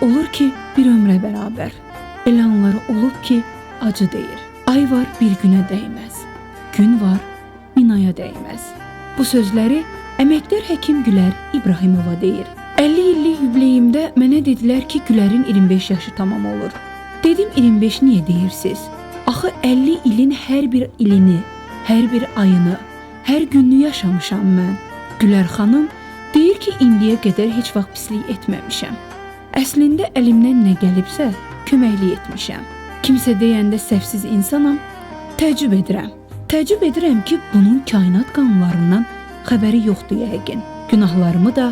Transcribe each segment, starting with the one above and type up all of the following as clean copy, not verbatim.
olur ki bir ömrə bərabər. Elə anları olub ki acı deyir. Ay var bir günə dəyməz. Gün var 1000 aya dəyməz. Bu sözləri əməkdar həkim Gülər İbrahimova deyir. 50 illik yubileyimdə mənə dedilər ki, Gülərin 25 yaşı tamam olur. Dedim 25 niyə deyirsiniz? Axı 50 ilin hər bir ilini, hər bir ayını, hər gününü yaşamışam mən. Gülər xanım deyir ki, indiyə qədər heç vaxt pislik etməmişəm. Əslində əlimdən nə gəlibsə, köməklik etmişəm. Kimsə deyəndə səhvsiz insanam, təəccüb edirəm. Təəccüb edirəm ki, bunun kainat qanunlarından xəbəri yoxdur yəqin. Günahlarımı da,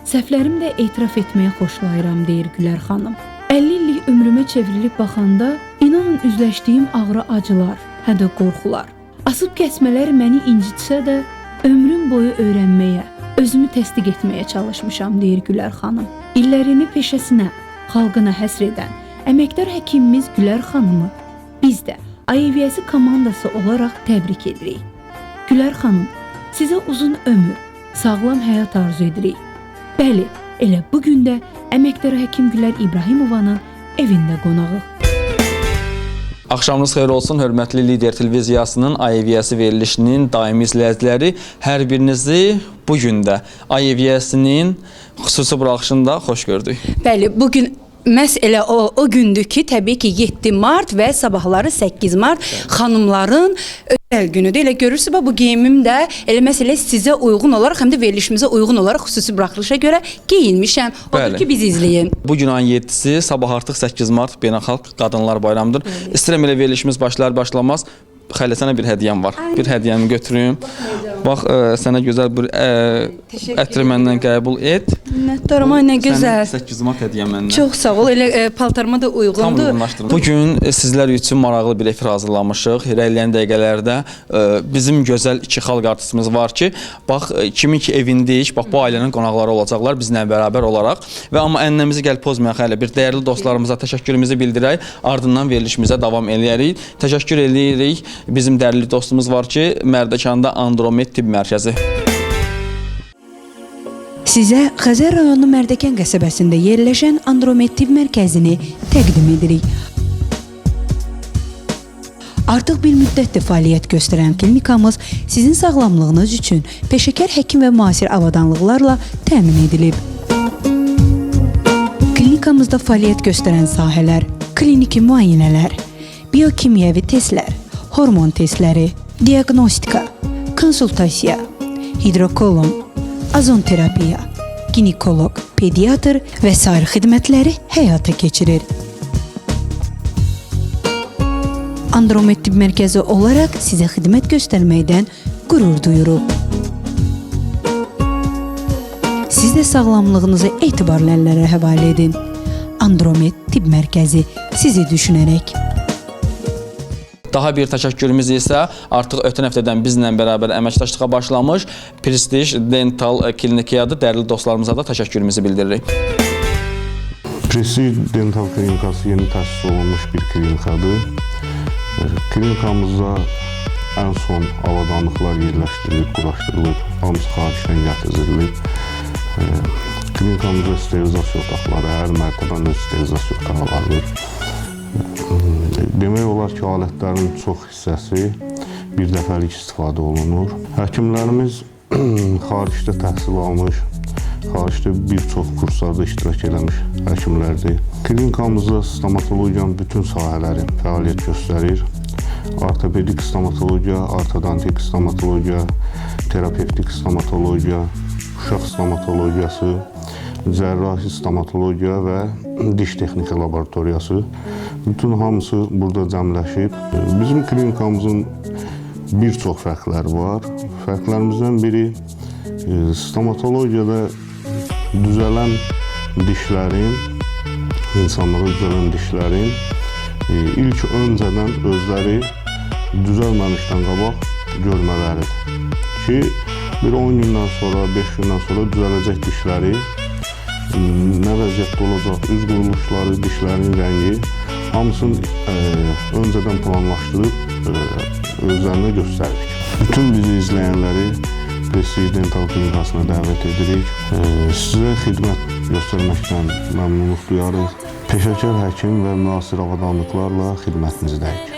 səhvlərimi də etiraf etməyə xoşlayıram, deyir Gülər xanım. 50 illik ömrümə çevrilib baxanda, inanın üzləşdiyim ağrı acılar, hətta qorxular. Asıb kəsmələr məni incitsə də, ömrüm boyu öyrənməyə, özümü təsdiq etməyə çalışmışam, deyir Gülər xanım. İllərini peşəsinə, xalqına həsr edən əməkdar həkimimiz Gülər xanımı biz də AEVS komandası olaraq təbrik edirik. Gülər xanım, sizə uzun ömür, sağlam həyat arzu edirik. Bəli, elə bugün də əməkdar həkim Gülər İbrahimovanın evində qonağıq. Axşamınız xeyir olsun, hörmətli Lider televiziyasının AEVS verilişinin daimi izləyiciləri. Hər birinizi bugün də AEVS-nin xüsusi buraxışında xoş gördük. Bəli, bugün məhz elə o gündür ki, təbii ki 7 mart və sabahları 8 mart xanımların özəl günüdür. Elə görürsünüz, bu geyimim də elə məsələ sizə uyğun olaraq, həm də verilişimizə uyğun olaraq xüsusi buraxılışa görə geyinmişəm. Odur ki, bizi izləyin. Bugün ayın 7-si, sabah artıq 8 mart Beynəlxalq Qadınlar Bayramıdır. İstəyirəm elə verilişimiz başlar-başlamaz. Xəylə, sənə bir hədiyyəm var. Bir hədiyyəmi götürüm. Bax, sənə gözəl bir ətri məndən qəbul et. Minnətdaram, ay nə gözəl. Sənin 8 mart hədiyyəm məndən. Çox sağ ol, elə paltarıma da uyğundur. Bugün sizlər üçün maraqlı bir efir hazırlamışıq. İrəliləyən dəqiqələrdə bizim gözəl iki xalq artistimiz var ki, bax, kimin ki evindəyik, bax, bu ailənin qonaqları olacaqlar bizlə bərabər olaraq. Və amma ənləmizi gəlib pozmayaq hələ. Bir dəyərli dostlarımıza təşəkkürümüzü bildirək, ardından verilişimizə davam eləyərik. Təşəkkür eləyirik. Bizim dəyərli dostumuz var ki, Mərdəkanda Andromed Tibb Mərkəzi. Sizə Xəzər rayonu Mərdəkan qəsəbəsində yerləşən Andromed Tibb Mərkəzini təqdim edirik. Artıq bir müddətdir fəaliyyət göstərən klinikamız sizin sağlamlığınız üçün peşəkar həkim və müasir avadanlıqlarla təmin edilib. Klinikamızda fəaliyyət göstərən sahələr, kliniki müayinələr, biokimyəvi testlər, hormon testləri, diaqnostika, konsultasiya, hidrokolon, azon terapiya, ginekolog, pediatr və sair xidmətləri həyata keçirir. Andromed Tibb Mərkəzi olaraq sizə xidmət göstərməkdən qürur duyuruq. Siz də sağlamlığınızı etibarlı əllərə həvalə edin. Andromed Tibb Mərkəzi sizi düşünərək. Daha bir təşəkkürümüz isə artıq ötən həftədən bizlə bərabər əməkdaşlığa başlamış Prestij Dental Klinikayadır. Dəyərli dostlarımıza da təşəkkürümüzü bildiririk. Prestij Dental Klinikası yeni təsis olunmuş bir klinikadır. Klinikamızda ən son avadanlıqlar yerləşdirilib, quraşdırılıb, hamısı xaricdən gətirilib. Klinikamızda sterilizasiya otaqları, hər mərtəbəndə sterilizasiya otağı vardır. Demək olar ki, alətlərin çox hissəsi bir dəfəlik istifadə olunur. Həkimlərimiz xaricdə təhsil almış, xaricdə bir çox kurslarda iştirak eləmiş həkimlərdir. Klinikamızda stomatologiyanın bütün sahələri fəaliyyət göstərir. Ortopedik stomatologiya, ortodontik stomatologiya, terapevtik stomatologiya, uşaq stomatologiyası, cərrahi stomatologiya və diş texnika laboratoriyası. Bütün hamısı burada cəmləşib. Bizim klinikamızın bir çox fərqləri var. Fərqlərimizdən biri stomatologiyada düzələn dişlərin, insanlara düzələn dişlərin ilk öncədən özləri düzəlməmişdən qabaq görmələridir. Ki, bir 10 gündən sonra, 5 gündən sonra düzələcək dişləri, nə vəziyyətdə olacaq, üz quruluşları, dişlərin rəngi, hamısını öncədən planlaşdırıb özlərinə göstəririk. Bütün bizi izləyənləri Prestij Dental Klinikasına dəvət edirik. Sizə xidmət göstərməkdən məmnunluq duyarıq. Peşəkar həkim və müasir avadanlıqlarla xidmətinizdəyik.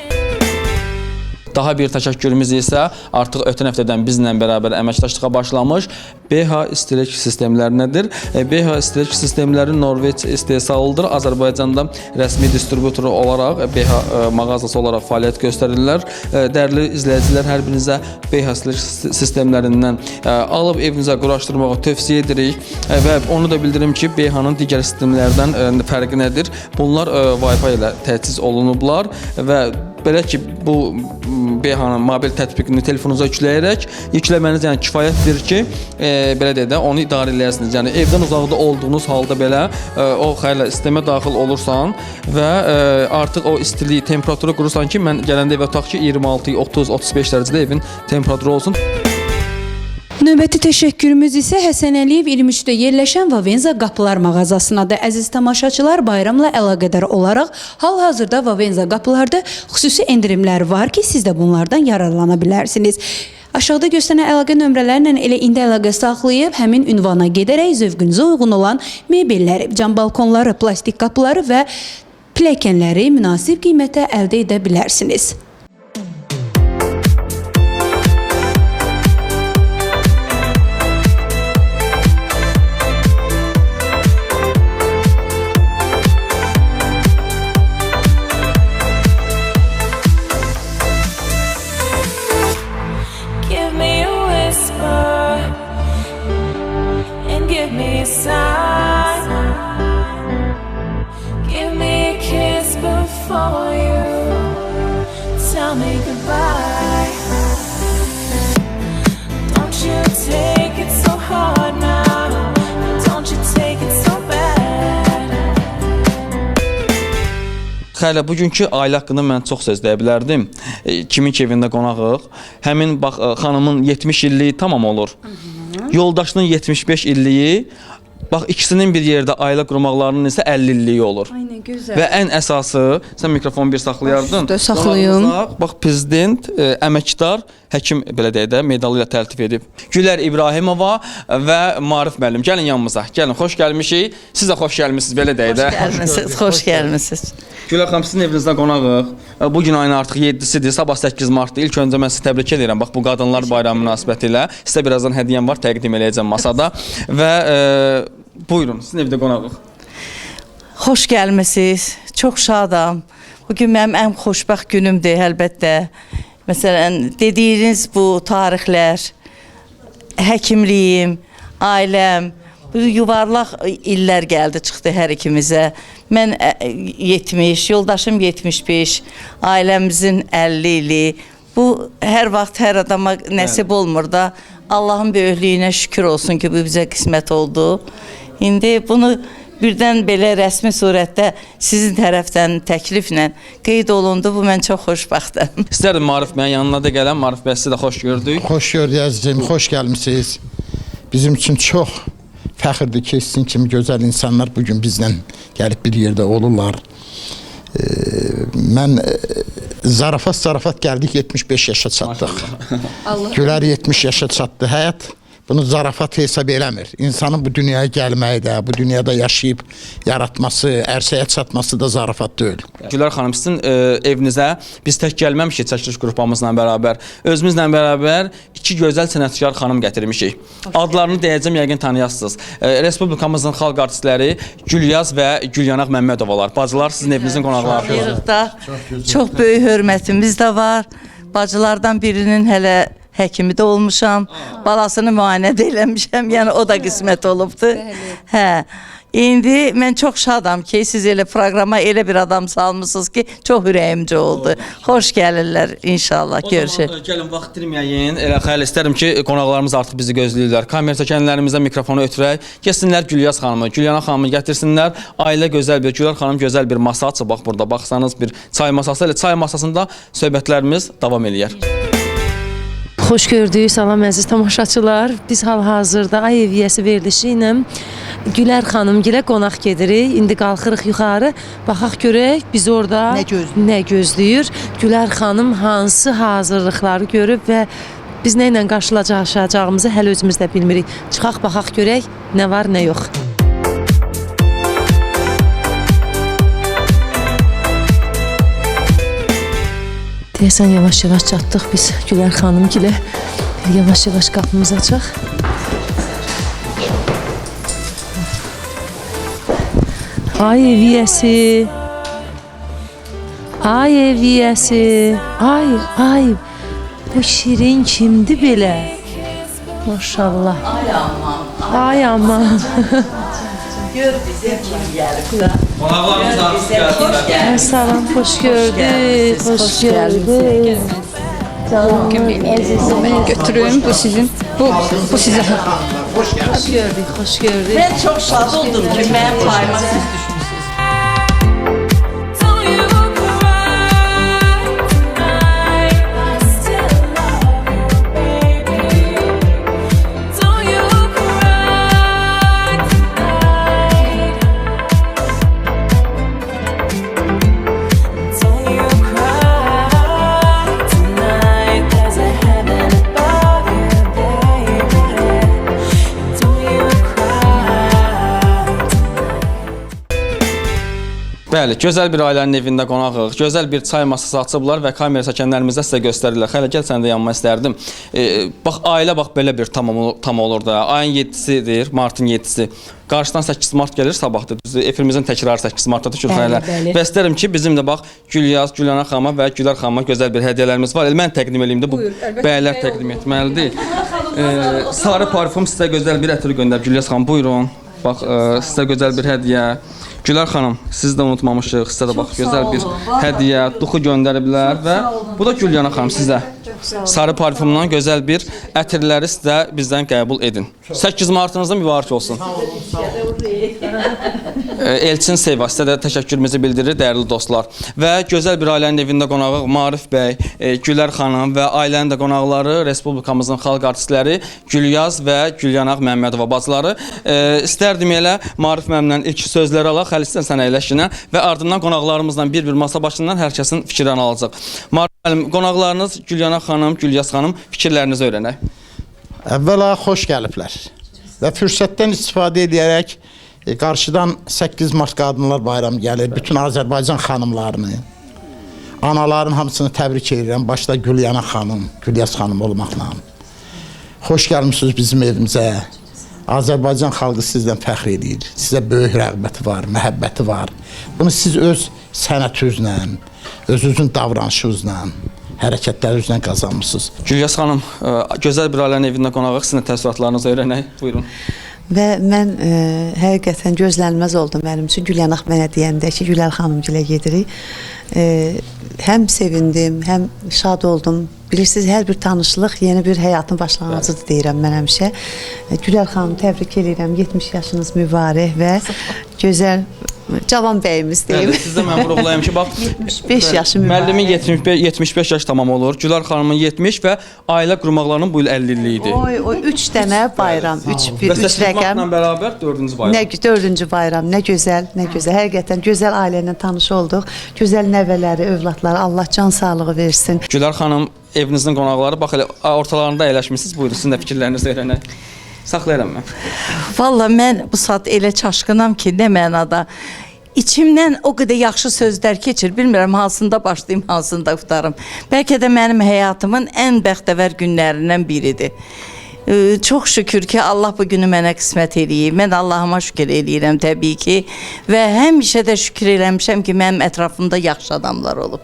Daha bir təşəkkürümüz isə artıq ötən həftədən bizlə bərabər əməkdaşlığa başlamış BH istilik sistemlərinədir. BH istilik sistemləri Norveç istehsalıdır. Azərbaycanda rəsmi distributoru olaraq BH mağazası olaraq fəaliyyət göstərirlər. Dəyərli izləyicilər, hər birinizə BH istilik sistemlərindən alıb evinizə quraşdırmağı tövsiyə edirik və onu da bildirim ki, BH-nın digər sistemlərdən fərqi nədir? Bunlar Wi-Fi ilə təchiz olunublar və belə ki, bu BH-nın mobil tətbiqini telefonunuza yükləməniz yəni kifayətdir ki, belə deyək də onu idarə edəsiniz. Yəni evdən uzaqda olduğunuz halda belə o xeyli sistemə daxil olursan və artıq o istiliyi, temperaturu qurursan ki, mən gələndə evə tutaq ki, 26, 30, 35 dərəcədə evin temperaturu olsun. Növbəti təşəkkürümüz isə Həsən Əliyev 23-də yerləşən Vavenza qapılar mağazasınadır. Əziz tamaşaçılar, bayramla əlaqədar olaraq hal-hazırda Vavenza qapılarda xüsusi endirimlər var ki, siz də bunlardan yararlana bilərsiniz. Aşağıda göstərilən əlaqə nömrələrlə elə indi əlaqə saxlayıb həmin ünvana gedərək zövqünüzə uyğun olan mebelləri, cam balkonları, plastik qapıları və pilləkənləri münasib qiymətə əldə edə bilərsiniz. Xeyli, bugünkü ailə haqqında mən çox söz deyə bilərdim. Kimin ki evində qonağıq. Həmin bax xanımın 70 illiyi tamam olur. Yoldaşının 75 illiyi. Bax ikisinin bir yerdə ailə qurmaqlarının isə 50 illiyi olur. Aynen, gözəl. Və ən əsası, sən mikrofonu bir saxlayardın. Saxlayım. Bax prezident, əməkdar, həkim belə deyək də medalı ilə təltif edib. Gülər İbrahimova və Marif müəllim. Gəlin yanımıza. Gəlin, xoş gəlmişik. Siz də xoş gəlmisiniz belə deyək də. Xoş gəlmisiniz. Gülər xanım, sizin evinizdə qonağıq. Bu gün ayın artıq 7-sidir, sabah 8 martdır. İlk öncə mən sizi təbrik edirəm. Bax bu Qadınlar Bayramı münasibətilə sizə birazdan hədiyyəm var, təqdim eləyəcəm masada və buyurun, sizin evdə qonağıq. Xoş gəlmisiniz. Çox şadam. Bugün mənim ən xoşbəxt günümdür əlbəttə. Məsələn, dediyiniz bu tarixlər, həkimliyim, ailəm, bu yuvarlaq illər gəldi, çıxdı hər ikimizə. Mən 70, yoldaşım 75, ailəmizin 50 ili. Bu hər vaxt hər adama nəsib olmur da. Allahın böyüklüyünə şükür olsun ki, bu bizə qismət oldu. İndi bunu birdən belə rəsmi surətdə sizin tərəfdən təkliflə qeyd olundu. Bu mən çox xoşbəxtəm. İstərdim Marif bəyin yanına da gələm. Marif bəy, sizi də xoş gördük. Xoş gördük əzizim, xoş gəlmisiniz. Bizim üçün çox fəxirdir ki, sizin kimi gözəl insanlar bugün bizlə gəlib bir yerdə olurlar. Mən zarafat gəldik, 75 yaşa çatdıq. Gülər 70 yaşa çatdı. Həyat bunu zarafat hesab eləmir. İnsanın bu dünyaya gəlməyi də, bu dünyada yaşayıb yaratması, ərsəyə çatması da zarafat deyil. Gülər xanım, sizin evinizə biz tək gəlməmişik çəkiliş qrupumuzla bərabər. Özümüzlə bərabər iki gözəl sənətkar xanım gətirmişik. Adlarını deyəcəm, yəqin tanıyasınız. Respublikamızın xalq artistləri Gülyaz və Gülyanaq Məmmədovalar. Bacılar, sizin evinizin qonaqlarıdır. Çox böyük hörmətimiz də var. Bacılardan birinin hələ həkimi də olmuşam, balasını müayinə də eləmişəm, yəni o da qismət olubdur. Hə. İndi mən çox şadam ki, siz elə proqrama elə bir adam salmışsınız ki, çox ürəyimcə oldu. Xoş gəlirlər inşallah, görüşək. O zaman gəlin, vaxt itirməyəyin. Elə xeyli istərəm ki, qonaqlarımız artıq bizi gözləyirlər. Kamera çəkənlərimizə mikrofonu ötürək. Keçsinlər Gülyaz xanımı, Gülyanaq xanımı gətirsinlər. Ailə gözəl bir, Gülyaz xanım gözəl bir masa açıb. Bax burada baxsanız bir çay masası. Elə çay masasında söhbətlərimiz davam eləyər. Xoş gördük, salam əziz tamaşaçılar. Biz hal-hazırda ay eviyyəsi verilişi ilə Gülər xanım gilə qonaq gedirik. İndi qalxırıq yuxarı, baxaq görək biz orada nə gözləyir. Gülər xanım hansı hazırlıqları görüb və biz nə ilə qarşılaşacağımızı hələ özümüz də bilmirik. Çıxaq baxaq görək nə var, nə yox. Deyəsən yavaş-yavaş çatdıq biz Gülər xanım gilə. Yavaş-yavaş qapımızı açaq. Ay eviyəsi. Ay eviyəsi. Ay. Bu şirin kimdi belə? Maşallah. Ay aman. Gör bizim kim gəlib də. Qonaqlarımız artıq gəldi. Ay salam, xoş gördük. Xoş gördük. Mən götürüm bu sizin. Bu sizə. Xoş gördük. Mən çox şad oldum ki, mənim payıma siz düşmüsünüz. Bəli, gözəl bir ailənin evində qonağıq. Gözəl bir çay masası açıblar və kamera çəkənlərimizə sizə göstərirlər. Xələ gəl sən də yanıma istərdim. Bax ailə bax belə bir tam olur da. Ayın 7-sidir, martın 7-si. Qarşıdan 8 mart gəlir, sabahdır. Efirimizin təkrarı 8 martdadır Gülxanələr. Və istərəm ki, bizim də bax Gülyaz, Gülyana xanıma və Gülər xanıma gözəl bir hədiyyələrimiz var. Mən təqdim edeyim də bu bəylər təqdim etməlidir. Sarı parfum sizə gözəl bir ətir göndər Gülyaz xanım. Buyurun. Bax sizə gözəl bir hədiyyə. Gülər xanım, siz də unutmamışıq. Sizə də bax gözəl bir hədiyyə, duxu göndəriblər və bu da Gülyana xanım sizə. Sarı parfumdan gözəl bir ətirləri sizə bizdən qəbul edin. 8 martınızda mübarək olsun. Elçin Seva sizə də təşəkkürümüzü bildirir dəyərli dostlar. Və gözəl bir ailənin evində qonağıq Marif bəy, Gülər xanım və ailənin də qonaqları, Respublikamızın xalq artistləri Gülyaz və Gülyana Məmmədova bacıları. İstərdim elə Marif müəllimdən ilk sözləri alaq, xəlisdən sən əyləşinə və ardından qonaqlarımızla bir masa başından hər kəsin fikirlərini alacaq. Marif müəllim, qonaqlarınız Gülyana xanım, Gülyaz xanım fikirlərinizi öyrənək. Əvvəla xoş gəliblər və fürsətdən istifadə edərək qarşıdan 8 Mart Qadınlar Bayramı gəlir. Bütün Azərbaycan xanımlarını, anaların hamısını təbrik edirəm. Başda Gülyana xanım, Gülyaz xanım olmaqla. Xoş gəlmişsiniz bizim evimizə. Azərbaycan xalqı sizdən fəxr edir. Sizə böyük rəğbəti var, məhəbbəti var. Bunu siz öz sənətinizlə, özünüzün davranışınızla, hərəkətlərinizlə qazanmışsınız. Gülyaz xanım, gözəl bir ailənin evində qonağıq. Sizin təəssüratlarınızı öyrənək. Buyurun. Və mən həqiqətən gözlənilməz oldum mənim üçün. Gülyana mənə deyəndə ki, Gülər xanımgilə gedirik. Həm sevindim, həm şad oldum. Bilirsiniz, hər bir tanışlıq yeni bir həyatın başlanğıcıdır deyirəm mən həmişə. Gülər xanım, təbrik edirəm. 70 yaşınız mübarək və gözəl cavan bəyimiz deyim. Sizdə mən vurğulayım ki, bax 75 yaşı mübarək. Müəllimin 75 yaş tamam olur. Gülər xanımın 70 və ailə qurmaqlarının bu il 50-li idi. O 3 dənə bayram, 3 rəqəm. Və bərabər 4-cü bayram. Nə 4-cü bayram, nə gözəl, nə gözəl. Həqiqətən gözəl ailə ilə tanış olduq. Gözəl nəvələri, övladları, Allah can sağlığı versin. Gülər xanım, evinizin qonaqları bax elə ortalarında əyləşmisiniz. Buyurun, sizin də fikirlərinizi öyrənək. Saxlayıram mən. Valla mən bu saat elə çaşqınam ki, nə mənada. İçimdən o qədər yaxşı sözlər keçir. Bilmirəm, hansında başlayım, hansında qutarım. Bəlkə də mənim həyatımın ən bəxtəvər günlərindən biridir. Çox şükür ki, Allah bu günü mənə qismət eləyib. Mən Allahıma şükür eləyirəm təbii ki. Və həmişə də şükür eləmişəm ki, mənim ətrafımda yaxşı adamlar olub.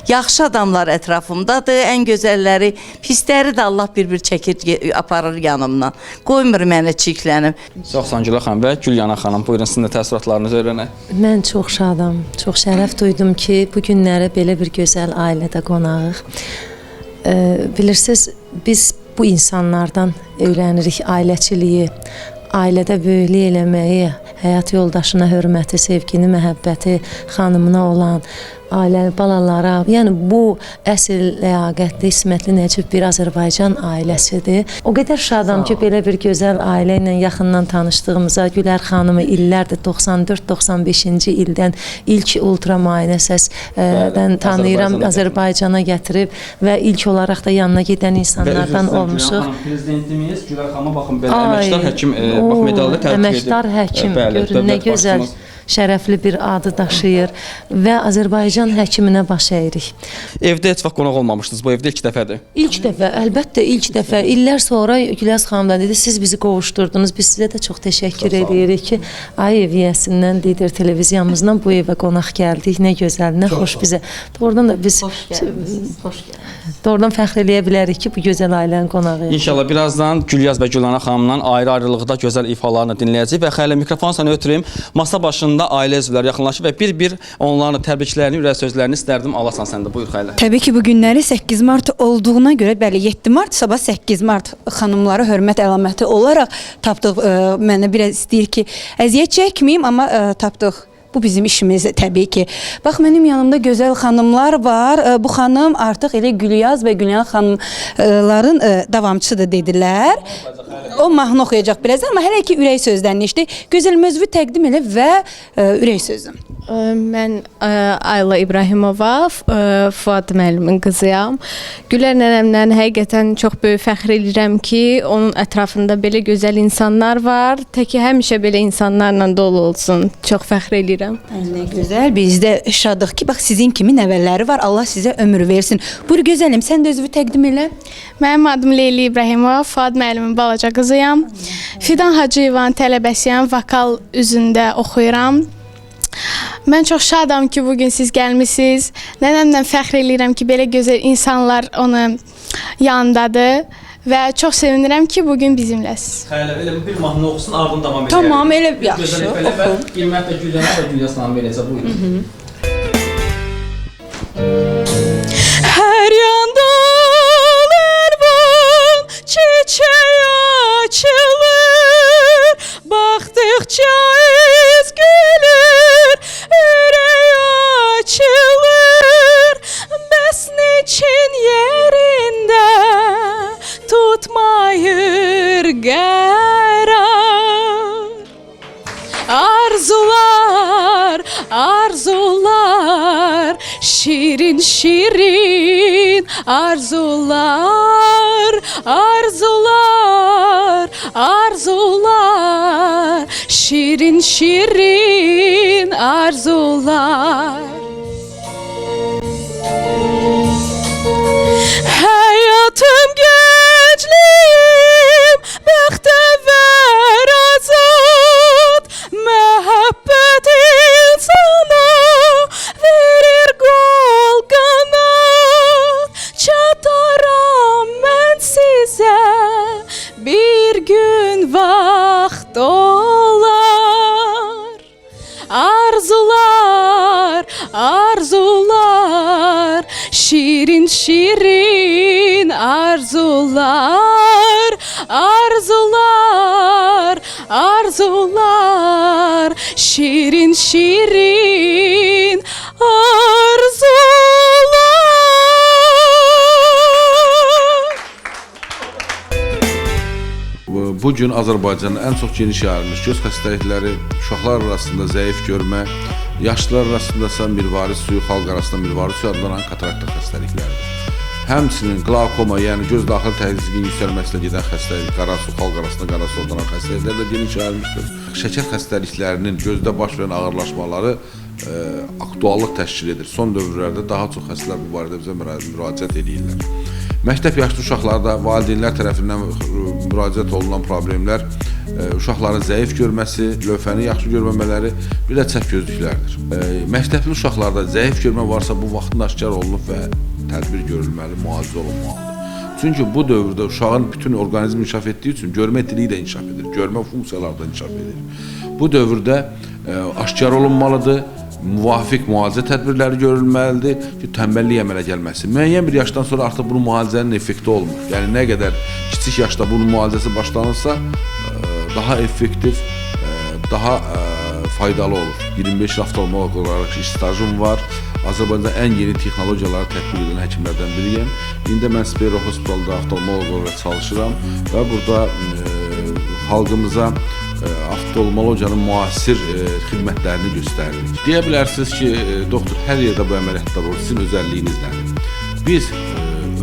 Yaxşı adamlar ətrafımdadır, ən gözəlləri, pisləri də Allah bir-bir çəkir, aparır yanımdan. Qoymur mənə çirklənib. Çox sağ olun Gülər xanım və Gülyana xanım. Buyurun, sizin də təəssüratlarınızı öyrənək. Mən çox şadam, çox şərəf duydum ki, bu günləri belə bir gözəl ailədə qonağıq. Bilirsiniz, biz bu insanlardan öyrənirik ailəçiliyi, ailədə böyüklük eləməyi, həyat yoldaşına hörməti, sevgini, məhəbbəti, xanımına olan, ailə, balalara, yəni bu əsl ləyaqətli, ismətli, nəcib bir Azərbaycan ailəsidir. O qədər şadam ki, belə bir gözəl ailə ilə yaxından tanışdığımıza, Gülər xanımı illərdir, 94-95-ci ildən ilk ultra müayinə səsdən tanıyıram, Azərbaycana gətirib və ilk olaraq da yanına gedən insanlardan olmuşuq. Prezidentimiz Gülər xanıma baxın belə əməkdar həkim, bax medallı tərtib edib. Əməkdar həkim, görün nə gözəl. şərəfli bir adı daşıyır və Azərbaycan həkiminə baş əyirik. Evdə heç vaxt qonaq olmamışdınız. Bu evdə ilk dəfədir. İlk dəfə, əlbəttə ilk dəfə. İllər sonra Güləz xanım da dedi, siz bizi qovuşdurdunuz. Biz sizə də çox təşəkkür edirik ki, Ay Eviyəsindən, Lider televiziyamızdan bu evə qonaq gəldik. Nə gözəl, nə xoş bizə. Doğrudan da biz doğrudan fəxr eləyə bilərik ki, bu gözəl ailənin qonağıyıq. İnşallah birazdan Gülyaz və Gülnana xanımdan ayrı-ayrılıqda gözəl ifalarını dinləyəcəyik və xəylə mikrofon sana ötürüm. Masa başında ailə üzvləri yaxınlaşır və bir-bir onların təbriklərini, ürək sözlərini istərdim alasan sən də. Buyur xəylə. Təbii ki, bu günləri 8 mart olduğuna görə, bəli, 7 mart, sabah 8 mart xanımlara hörmət əlaməti olaraq tapdıq. Mənə biraz istəyir ki, əziyyət çəkməyim, amma tapdıq. Bu bizim işimiz təbii ki. Bax, mənim yanımda gözəl xanımlar var. Bu xanım artıq elə Gülyaz və Gülnana xanımların davamçısıdır dedilər. O mahnı oxuyacaq birazdan, amma hələ ki ürək sözlərini eşitdik. Gözəl mövzu təqdim elə və ürək sözüm. Mən Ayla İbrahimova, Fuad müəllimin qızıyam. Gülər nənəmdən həqiqətən çox böyük fəxr edirəm ki, onun ətrafında belə gözəl insanlar var. Təki həmişə belə insanlarla dolu olsun. Çox fəxr edirəm. Nə gözəl, biz də şadıq ki, bax sizin kimi nəvələri var. Allah sizə ömür versin. Buyur gözəlim, sən də özünü təqdim elə. Mənim adım Leyli İbrahimova, Fuad müəllimin balaca qızıyam. Fidan Hacıyevanın tələbəsiyəm, vokal üzündə oxuyuram. Mən çox şadam ki, bugün siz gəlmisiniz. Nənəmdən fəxr edirəm ki, belə gözəl insanlar onun yanındadır və çox sevinirəm ki, bugün bizimləsiniz. Xəylə, elə bir mahnı oxusun, ardından davam edək. Tamam, elə yaxşı. İlmət və Gülnana və Gülyaz xanım verəcək. Buyurun. Hər yanda lərvan çiçək açılır, baxdıqca iz gülür, ürək açılır, bəs niçin yerində tutmayır qərar? Arzular, arzular, şirin şirin arzular, arzular, arzular, şirin şirin arzular. Hayatım, gençliğim, bəxtəvər azad, məhəbbət insana verir qol qanat. Çataram mən sizə bir gün vaxt olar. Arzular, arzular, şirin şirin arzular, arzular, arzular, şirin şirin arzular. Bugün Azərbaycanın ən çox geniş yayılmış göz xəstəlikləri, uşaqlar arasında zəif görmə, yaşlılar arasında isə mirvaris suyu, xalq arasında mirvaris suyu adlanan katarakta xəstəlikləridir. Həmçinin qlaukoma, yəni göz daxili təzyiqin yüksəlməsinə gedən xəstəlik, qara su, xalq arasında qara su adlanan xəstəliklər də geniş yayılmışdır. Şəkər xəstəliklərinin gözdə baş verən ağırlaşmaları aktuallıq təşkil edir. Son dövrlərdə daha çox xəstələr bu barədə bizə müraciət edirlər. Məktəb yaşlı uşaqlarda valideynlər tərəfindən müraciət olunan problemlər uşaqların zəif görməsi, lövhəni yaxşı görməmələri, bir də çəpgözlüklərdir. Məktəbli uşaqlarda zəif görmə varsa bu vaxtında aşkar olunub və tədbir görülməli, müalicə olunmalıdır. Çünki bu dövrdə uşağın bütün orqanizmi inkişaf etdiyi üçün görmə diliyi də inkişaf edir, görmə funksiyaları da inkişaf edir. Bu dövrdə aşkar olunmalıdır, müvafiq müalicə tədbirləri görülməlidir ki, tənbəllik əmələ gəlməsin. Müəyyən bir yaşdan sonra artıq bunun müalicənin effekti olmur. Yəni nə qədər kiçik yaşda bunun müalicəsi başlanırsa, daha effektiv, daha faydalı olur. 25 il oftalmoloq olaraq stajım var. Azərbaycanda ən yeni texnologiyaları tətbiq edən həkimlərdən biriyəm. İndi mən Spero Hospitalda oftalmoloq olaraq çalışıram və burada xalqımıza oftalmologiyanın müasir xidmətlərini göstəririk. Deyə bilərsiniz ki, doktor hər yerdə bu əməliyyatlar olur, sizin özəlliyiniz nədir? Biz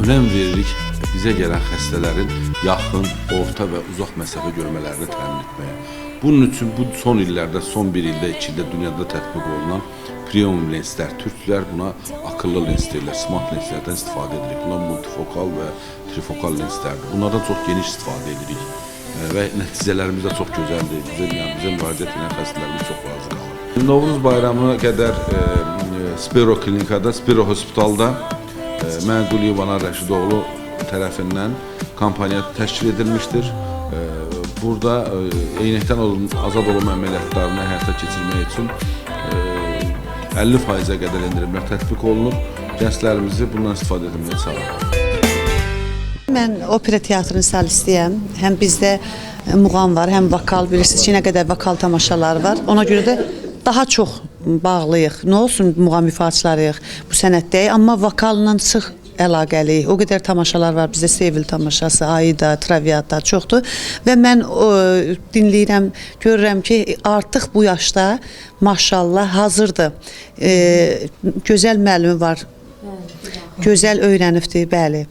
önəm veririk bizə gələn xəstələrin yaxın, orta və uzaq məsafə görmələrini təmin etməyə. Bunun üçün bu son illərdə, son bir ildə, 2 ildə dünyada tətbiq olunan premium lenslər, türklər buna akıllı lens deyirlər, smart lenslərdən istifadə edirik. Bunlar multifokal və trifokal lenslərdir. Bunlardan çox geniş istifadə edirik və nəticələrimiz də çox gözəldir. Bizə müraciət edən xəstələrimiz çox razı qalır. Novruz bayramına qədər Spiro klinikada, Spiro hospitalda mən Quliyev Anar Rəşidoğlu tərəfindən kampaniya təşkil edilmişdir. Burada eynəkdən azad olma əməliyyatlarını həyata keçirmək üçün 50%-ə qədər endirimlər tətbiq olunur. Gənclərimizi bundan istifadə etməyə çağırırıq. Mən opera teatrının solistiyəm. Həm bizdə muğam var, həm vokal. Bilirsiniz ki, nə qədər vokal tamaşalar var. Ona görə də daha çox bağlıyıq. Nə olsun muğam ifaçılarıyıq bu sənətdəyik. Amma vokalla sıx əlaqəliyik. O qədər tamaşalar var bizdə, Sevil tamaşası, Aida, Traviata çoxdur. Və mən dinləyirəm, görürəm ki, artıq bu yaşda maşallah hazırdır. Gözəl müəllimi var. Gözəl öyrənibdir, bəli.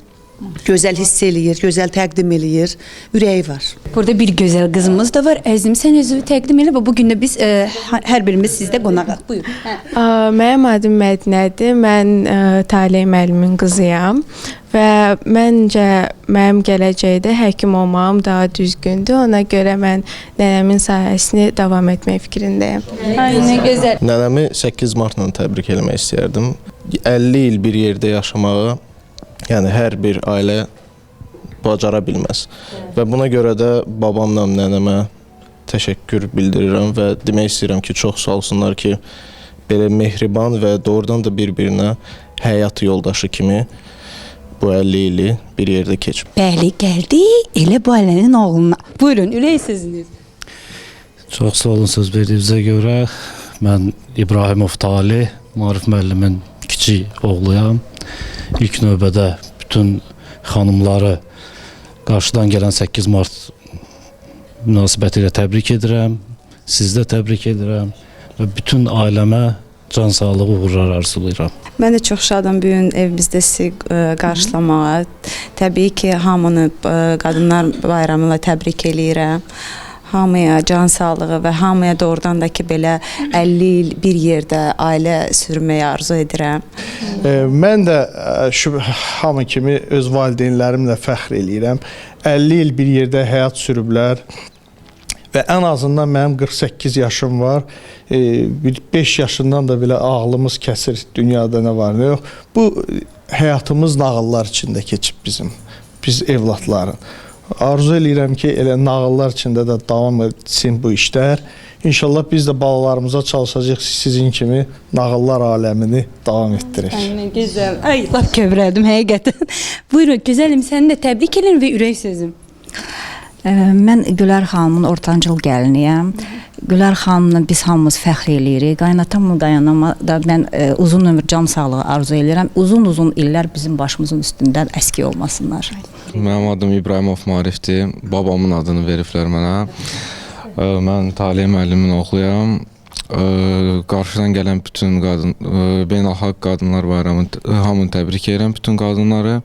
Gözəl hiss eləyir, gözəl təqdim eləyir, ürəyi var. Burada bir gözəl qızımız da var. Əzim, sən özünü təqdim elə və bu gün də biz hər birimiz sizdə qonağıq. Buyur. Mənim adım Mədinədir. Mən Taleh müəllimin qızıyam və məncə mənim gələcəkdə həkim olmağım daha düzgündür. Ona görə mən nənəmin sayəsini davam etmək fikrindəyəm. Ay, nə gözəl. Nənəmi 8 martla təbrik eləmək istəyərdim. 50 il bir yerdə yaşamağı, yəni hər bir ailə bacara bilməz. Və buna görə də babamla nənəmə təşəkkür bildirirəm və demək istəyirəm ki, çox sağ olsunlar ki, belə mehriban və doğrudan da bir-birinə həyat yoldaşı kimi bu 50 ili bir yerdə keçib. Bəli, gəldi elə bu ailənin oğluna. Buyurun, ürək sözünüz. Çox sağ olun söz verdiyinizə görə. Mən İbrahimov Taleh, Maarif müəllimin kiçik oğluyam. İlk növbədə bütün xanımları qarşıdan gələn 8 mart münasibəti ilə təbrik edirəm. Sizi də təbrik edirəm və bütün ailəmə can sağlığı, uğurlar arzulayıram. Mən də çox şadam bu gün evimizdə sizi qarşılamağa. Təbii ki, hamını Qadınlar Bayramı ilə təbrik eləyirəm. Hamıya can sağlığı və hamıya doğrudan da ki, belə 50 il bir yerdə ailə sürməyi arzu edirəm. Mən də hamı kimi öz valideynlərimlə fəxr eləyirəm. 50 il bir yerdə həyat sürüblər və ən azından mənim 48 yaşım var. 5 yaşından da belə ağlımız kəsir dünyada nə var, nə yox. Bu həyatımız nağıllar içində keçib biz evlatların. Arzu eləyirəm ki, elə nağıllar içində də davam etsin bu işlər. İnşallah biz də balalarımıza çalışacağıq sizin kimi nağıllar aləmini davam etdirək. Aynen, gözəl. Ay, laf kövrəldim həqiqətən. Buyurun, gözəlim, səni də təbrik edirəm və ürək sözüm. Mən Gülər xanımın ortancıl gəliniyəm. Gülər xanımla biz hamımız fəxr eləyirik. Qaynatamla dayanamada mən uzun ömür, can sağlığı arzu edirəm. Uzun illər bizim başımızın üstündən əski olmasınlar. Mənim adım İbrahimov Maarifdir. Babamın adını veriblər mənə. Mən Taleh müəllimin oğluyam. Qarşıdan gələn bütün beynəlxalq Qadınlar Bayramı hamını təbrik edirəm, bütün qadınları.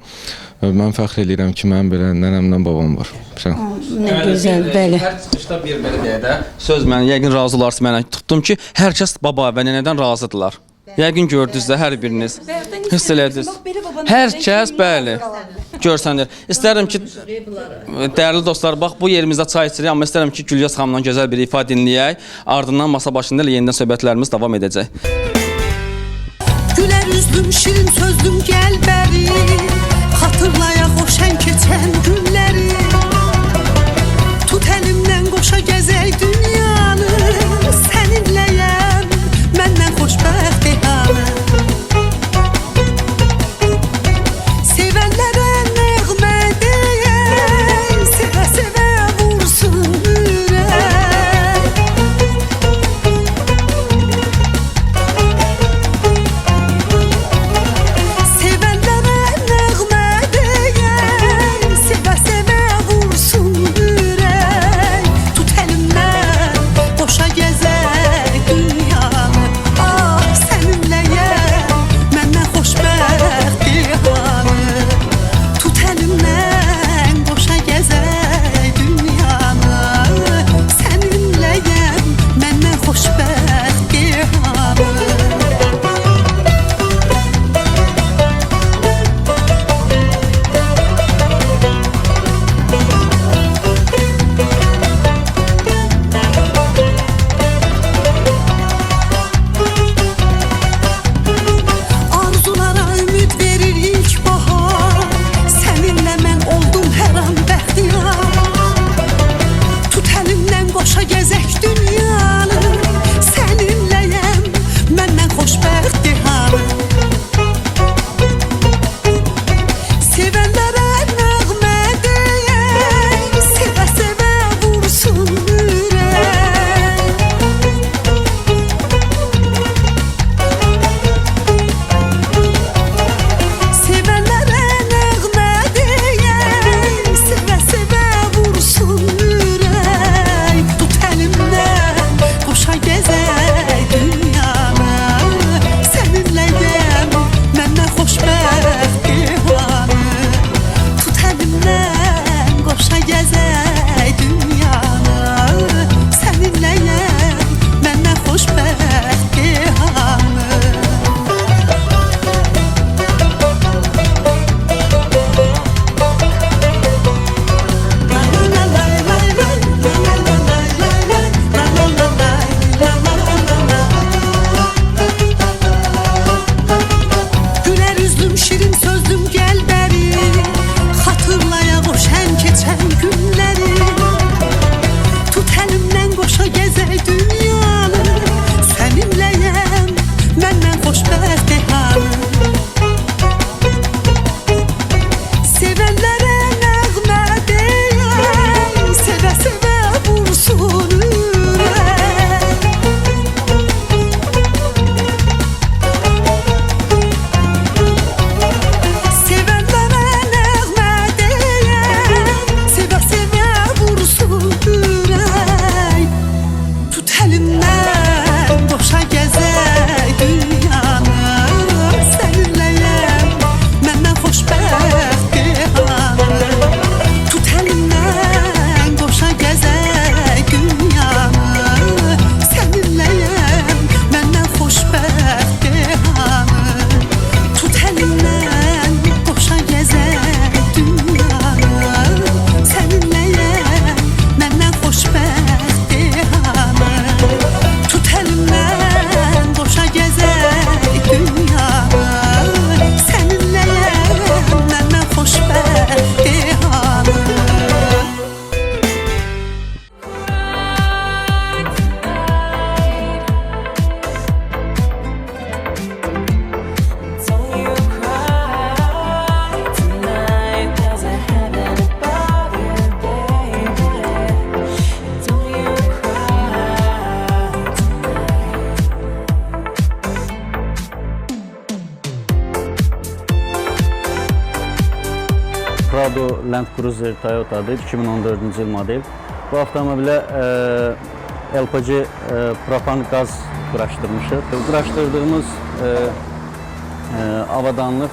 Mən fəxr edirəm ki, mənim belə nənəmlə babam var. Nə gözəl, bəli. Hər çıxışda bir belə deyə də söz mən yəqin razı olarsınız mənə. Tutdum ki, hər kəs baba və nənədən razıdırlar. Yəqin gördünüz də hər biriniz. Hiss elədiniz. Hər kəs, bəli, görsənir. İstərəm ki, dəyərli dostlar, bax bu yerimizdə çay içirik, amma istərəm ki, Gülyaz xanımdan gözəl bir ifa dinləyək. Ardından masa başında ilə yenidən söhbətlərimiz davam edəcək. Gülər üzlüm, şirin sözlüm, gəl bəri, xatırlayaq o şən keçən günləri. Tut əlimdən qoşa gəzək dünyanı, səninləyəm, məndən xoşbəxt ehanı. Sevənlərə nəğmə deyək, sevə-sevə vursun ürək. Sevənlərə nəğmə deyək, sevə-sevə Eldorado Land Cruiser Toyota'dır, 2014-cü il model. Bu avtomobilə LPG propan qaz quraşdırmışıq. Quraşdırdığımız avadanlıq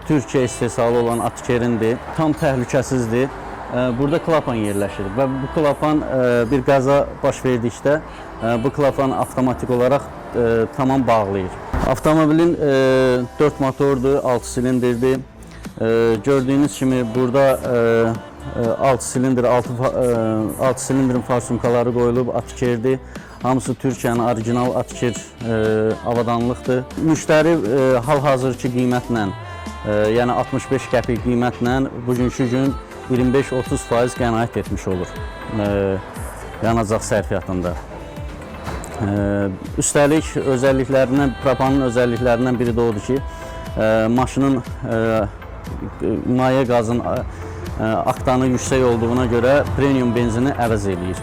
Türkiyə istehsalı olan Atkerindir. Tam təhlükəsizdir. Burada klapan yerləşir və bu klapan bir qəza baş verdikdə bu klapan avtomatik olaraq tamam bağlayır. Avtomobilin 4 motordur, 6 silindirdir. Gördüyünüz kimi burada 6 silindirin farsumkaları qoyulub, Atkerdir. Hamısı Türkiyənin orijinal Atker avadanlıqdır. Müştəri hal-hazırki qiymətlə, yəni 65 qəpik qiymətlə bugünkü gün 25-30% qənaət etmiş olur yanacaq sərfiyyatında. Üstəlik, propanın özəlliklərindən biri də odur ki, maşının maye qazın aktanı yüksək olduğuna görə premium benzini əvəz eləyir.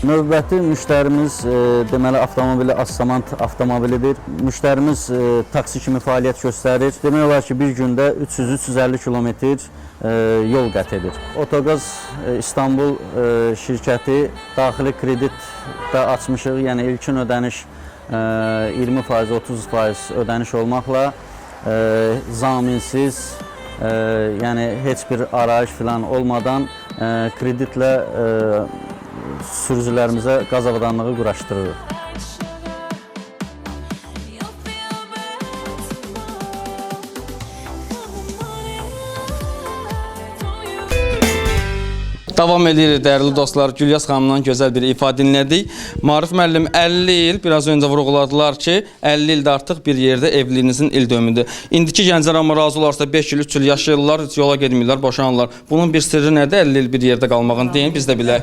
Növbəti müştərimiz deməli avtomobili Assamant avtomobilidir. Müştərimiz taksi kimi fəaliyyət göstərir. Demək olar ki, bir gündə 300-350 kilometr yol qət edir. Otoqaz İstanbul şirkəti daxili kreditdə açmışıq, yəni ilkin ödəniş 20%-30% ödəniş olmaqla zaminsiz, yəni heç bir arayış filan olmadan kreditlə sürücülərimizə qaz avadanlığı quraşdırırıq. Davam edirik dəyərli dostlar. Gülyaz xanımdan gözəl bir ifadə dinlədik. Maarif müəllim 50 il, biraz öncə vurğuladılar ki, 50 ildə artıq bir yerdə evliliğinizin il dönümüdür. İndiki gənclər amma razı olarsa 5 il, 3 il yaşayırlar, yola getmirlər, boşanırlar. Bunun bir sirri nədir? 50 il bir yerdə qalmağın deyin, biz də bilək.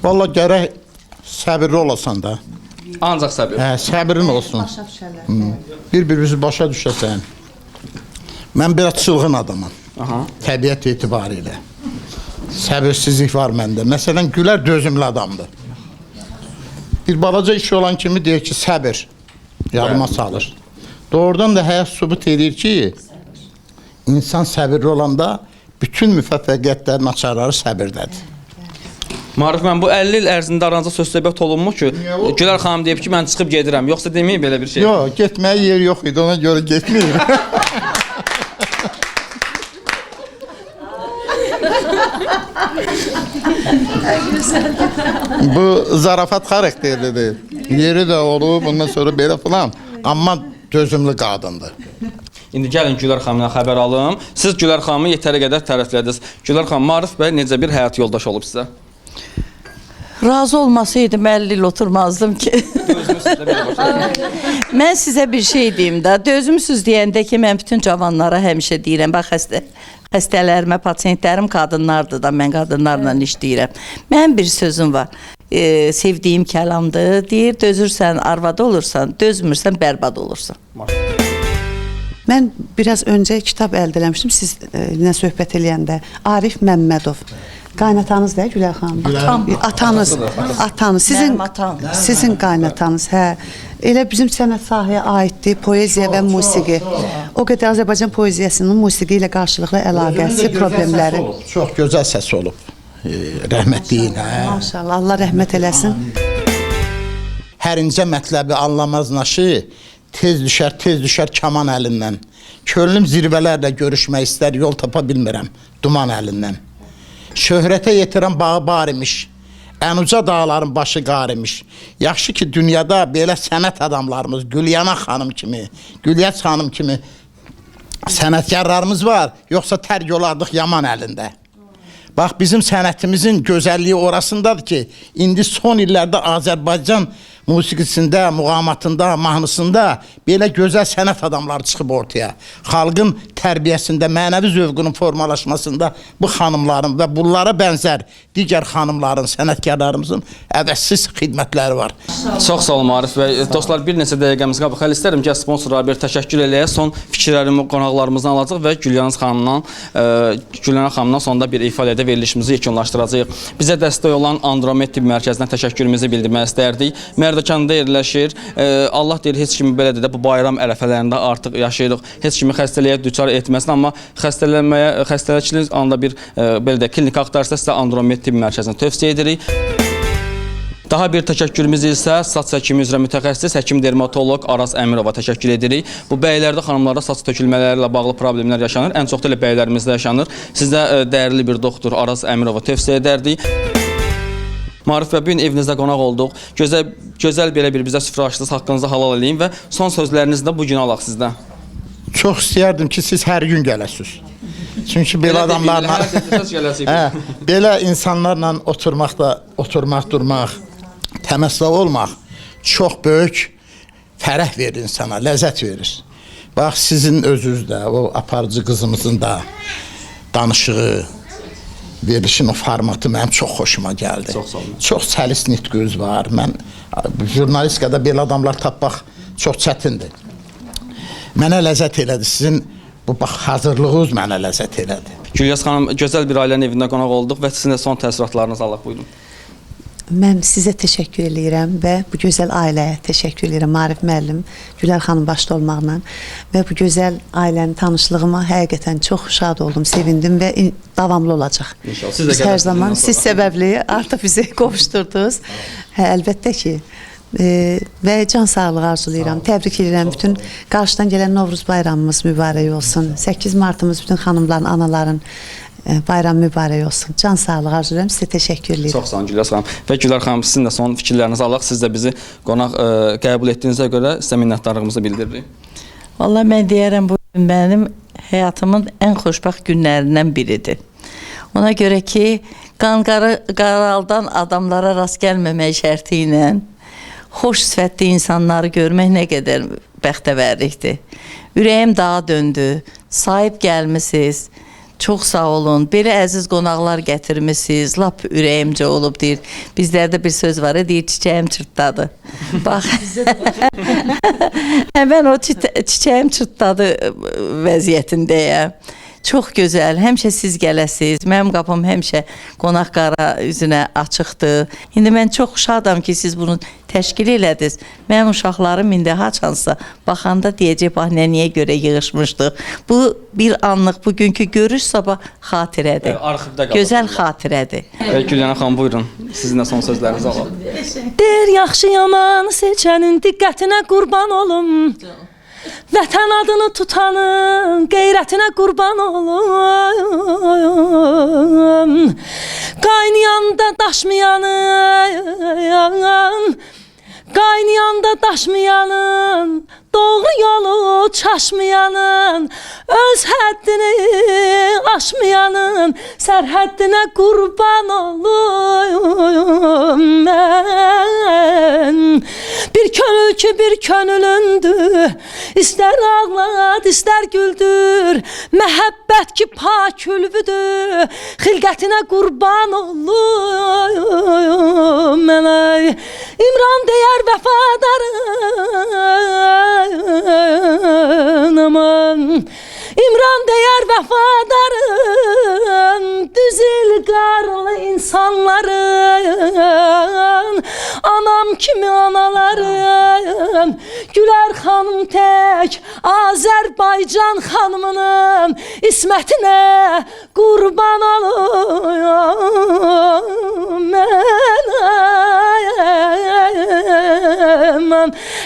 Vallahi gərək səbirli olasan da. Ancaq səbir. Səbirin olsun. Bir-birimizi başa düşəsən. Mən biraz çılğın adamım. Təbiət etibarilə. Səbirsizlik var məndə. Məsələn, Gülər dözümlü adamdır. Bir balaca iş olan kimi deyir ki, səbir. Yadıma salır. Doğrudan da həyat sübut edir ki, insan səbirli olanda bütün müvəffəqiyyətlərin açarları səbirdədir. Maarif mən bu 50 il ərzində aranızda söz-söhbət olunmu ki, Gülər xanım deyib ki, mən çıxıb gedirəm, yoxsa deməyib belə bir şey? Yox, getməyə yer yox idi, ona görə getməyib. Bu zarafat xarakterlidir. Yeri də olub, bundan sonra belə falan. Amma dözümlü qadındır. İndi gəlin Gülər xanımdan xəbər alım. Siz Gülər xanımı yetəri qədər tərəflədiniz. Gülər xanım, Maarif bəy necə bir həyat yoldaşı olub sizə? Razı olmasaydım 50 il oturmazdım ki. Mən sizə bir şey deyim də, dözümsüz deyəndə ki, mən bütün cavanlara həmişə deyirəm, bax xəstələrimə, pasiyentlərim qadınlardır da, mən qadınlarla işləyirəm. Mənim bir sözüm var, sevdiyim kəlamdır, deyir, dözürsən, arvad olursan, dözmürsən, bərbad olursan. Mən biraz öncə kitab əldə eləmişdim sizinlə söhbət eləyəndə. Arif Məmmədov. Qaynatanız da Gülər xanım. Atanız. Sizin qaynatanız. Hə. Elə bizim sənət sahəyə aiddir, poeziya və musiqi. O qədər Azərbaycan poeziyasının musiqi ilə qarşılıqlı əlaqəsi, problemləri. Çox gözəl səs olub. Rəhmətliyin. Maşallah, Allah rəhmət eləsin. Hər incə mətləbi anlamaz naşı, tez düşər kaman əlindən. Könlüm zirvələrlə görüşmək istər, yol tapa bilmirəm duman əlindən. Şöhrətə yetirən bağı bar imiş, ən uca dağların başı qar imiş. Yaxşı ki, dünyada belə sənət adamlarımız, Gülyana xanım kimi, Gülyaz xanım kimi sənətkarlarımız var, yoxsa tərk olardıq yaman əlində. Bax, bizim sənətimizin gözəlliyi orasındadır ki, indi son illərdə Azərbaycan musiqisində, muğamatında, mahnısında belə gözəl sənət adamları çıxıb ortaya. Xalqın tərbiyəsində, mənəvi zövqünün formalaşmasında bu xanımların və bunlara bənzər digər xanımların, sənətkarlarımızın əvəzsiz xidmətləri var. Çox sağ olun Maarif bəy. Dostlar, bir neçə dəqiqəmiz qalıb. Xəli istərəm ki, sponsorlara bir təşəkkür eləyə. Son fikirlərimi qonaqlarımızdan alacaq və Gülyana xanımdan sonunda bir ifadə verilişimizi yekunlaşdıracağıq. Bizə dəstək olan Andromed Tibb Mərkəzinə təşəkkürümüzü bildirmək istərdik. Mərdəkanda yerləşir. Allah deyir, heç kimi belə də bu bayram ərəfələrində artıq yaşayırıq. Heç kimi xəstəliyə düçar etməsin, amma xəstəlikli anda bir belə də klinik axtarsa sizə Andromed Tibb Mərkəzini tövsiyə edirik. Daha bir təşəkkürümüz isə saç həkimi üzrə mütəxəssis həkim dermatoloq Araz Əmirova təşəkkür edirik. Bu bəylərdə, xanımlarda saç tökülmələri ilə bağlı problemlər yaşanır. Ən çox da elə bəylərimizdə yaşanır. Sizə dəyərli bir doktor Araz Əmirova tövsiyə edərdik. Marif bəy, bu gün evinizdə qonaq olduq. Gözəl belə bir bizə süfrə açdınız, haqqınızı halal eləyin və son sözlərinizi də bu gün alaq sizdən. Çox istəyərdim ki, siz hər gün gələsiniz. Çünki belə adamlarla, belə insanlarla oturmaq, durmaq, təməssüh olmaq çox böyük fərəh verir insana, ləzzət verir. Bax, sizin özünüzdə, o aparıcı qızımızın da danışığı, verilişin o formatı mənim çox xoşuma gəldi. Çox səlis nitqiniz var. Mən jurnalistikada belə adamlar tapmaq çox çətindir. Mənə ləzzət elədi. Sizin bu hazırlığınız mənə ləzzət elədi. Gülyaz xanım, gözəl bir ailənin evində qonaq olduq və sizin də son təəssüratlarınızı alaq, buyurun. Mən sizə təşəkkür edirəm və bu gözəl ailəyə təşəkkür edirəm. Marif müəllim, Gülər xanım başda olmaqla və bu gözəl ailənin tanışlığıma həqiqətən çox şad oldum, sevindim və davamlı olacaq. İnşallah. Biz hər zaman siz səbəbli artıq bizi qovuşdurdunuz. Əlbəttə ki. Və can sağlığı arzulayıram. Təbrik edirəm. Bütün qarşıdan gələn Novruz bayramımız mübarək olsun. 8 martımız bütün xanımların, anaların bayram mübarək olsun. Can sağlığı arzulayıram. Sizə təşəkkür edirəm. Çox sağ olun Gülyaz xanım. Və Gülər xanım, sizin də son fikirlərinizi alaq. Siz də bizi qonaq qəbul etdiyinizə görə sizə minnətdarlığımızı bildiririk. Vallahi mən deyərəm, bu gün mənim həyatımın ən xoşbəxt günlərindən biridir. Ona görə ki, qaraldan adamlara rast gəlməmək şərti ilə xoş sifətli insanları görmək nə qədər bəxtəvərlikdir. Ürəyim daha döndü, sahib gəlmisiniz, çox sağ olun, belə əziz qonaqlar gətirmişsiniz, lap ürəyimcə olub deyir. Bizlərdə bir söz var, deyir, çiçəyim çırtdadı. Bax, mən o çiçəyim çırtdadı vəziyyətindəyəm. Çox gözəl, həmişə siz gələsiniz, mənim qapım həmişə qonaq qara üzünə açıqdır. İndi mən çox şadam ki, siz bunu təşkil elədiniz. Mənim uşaqlarım indi haçansa baxanda deyəcək, bax, nəniyə görə yığışmışdıq. Bu bir anlıq, bugünkü görüş sabah xatirədir. Gözəl xatirədir. Gülyana xanım, buyurun, sizin də son sözlərinizi alaq. Deyir, yaxşı yaman seçənin diqqətinə qurban olum. Vətən adını tutanın qeyrətinə qurban olum. Qaynayanda daşmayanın, doğru yolu çaşmayanın, öz həddini aşmayanın sərhəddinə qurban olum mən. Bir könül ki bir könülündür, istər ağlat, istər güldür, məhəbbət ki pak ülvüdür, xilqətinə qurban olum mən. İmran deyər vəfadarın, aman. İmran deyər vəfadarın, düzil qarlı insanların, anam kimi anaların, Gülər xanım tək Azərbaycan xanımının ismətinə qurban olum mən.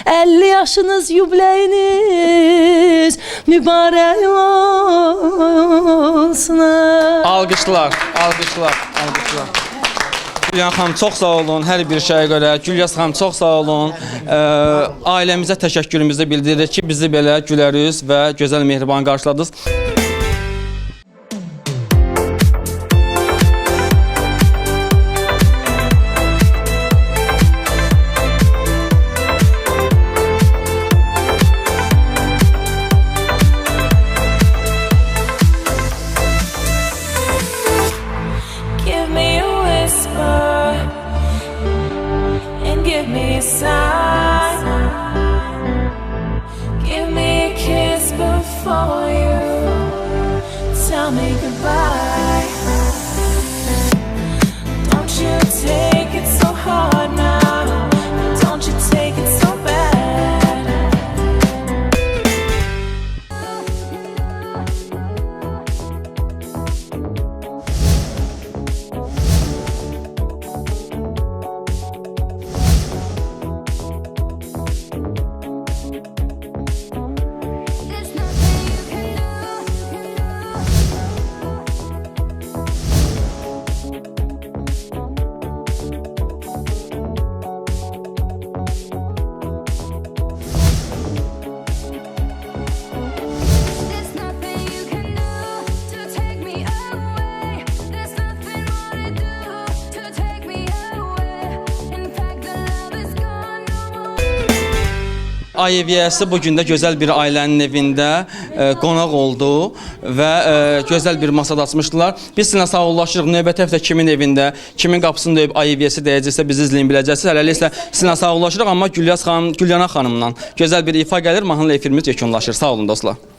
50 yaşınız yubileyiniz mübarək olsun. Alqışlar, alqışlar, alqışlar. Gülyana xanım, çox sağ olun hər bir şeyə görə. Gülyaz xanım, çox sağ olun. Ailəmizə təşəkkürümüzü bildiririk ki, bizi belə gülərüz və gözəl mehriban qarşıladınız. Give me a kiss before you Ayeviyyəsi bu gün də gözəl bir ailənin evində qonaq oldu və gözəl bir masada açmışdılar. Biz sizinlə sağollaşırıq. Növbəti həftə kimin evində, kimin qapısını döyüb ayeviyyəsi deyəcəksə bizi izləyin biləcəksiniz. Hələlik isə sizinlə sağollaşırıq, amma Gülyana xanımla gözəl bir ifa gəlir, mahnılı efirimiz yekunlaşır. Sağ olun dostlar.